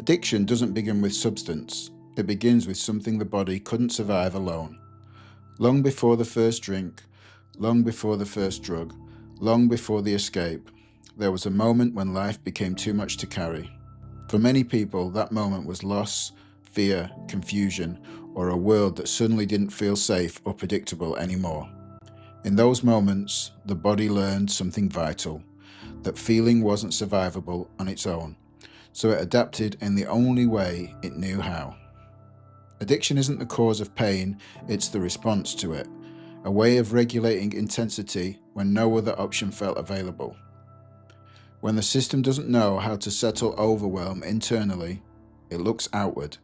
Addiction doesn't begin with substance, it begins with something the body couldn't survive alone. Long before the first drink, long before the first drug, long before the escape, there was a moment when life became too much to carry. For many people, that moment was loss, fear, confusion, or a world that suddenly didn't feel safe or predictable anymore. In those moments, the body learned something vital, that feeling wasn't survivable on its own, so it adapted in the only way it knew how. Addiction isn't the cause of pain, it's the response to it, a way of regulating intensity when no other option felt available. When the system doesn't know how to settle overwhelm internally, it looks outward,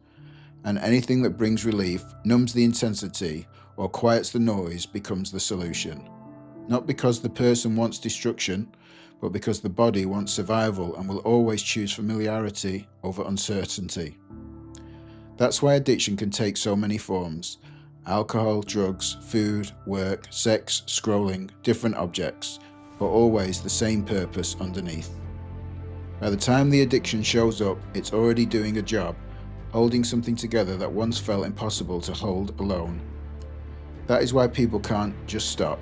and anything that brings relief, numbs the intensity, or quiets the noise becomes the solution. Not because the person wants destruction, but because the body wants survival and will always choose familiarity over uncertainty. That's why addiction can take so many forms: alcohol, drugs, food, work, sex, scrolling, different objects, but always the same purpose underneath. By the time the addiction shows up, it's already doing a job, holding something together that once felt impossible to hold alone. That is why people can't just stop.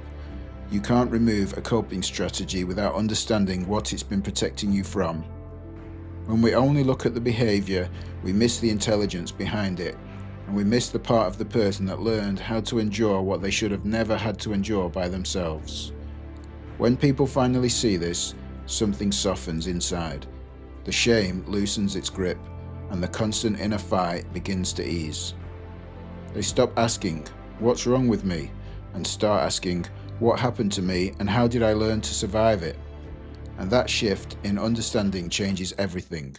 You can't remove a coping strategy without understanding what it's been protecting you from. When we only look at the behaviour, we miss the intelligence behind it, and we miss the part of the person that learned how to endure what they should have never had to endure by themselves. When people finally see this, something softens inside. The shame loosens its grip, and the constant inner fight begins to ease. They stop asking, "What's wrong with me?" and start asking, "What happened to me and how did I learn to survive it?" And that shift in understanding changes everything.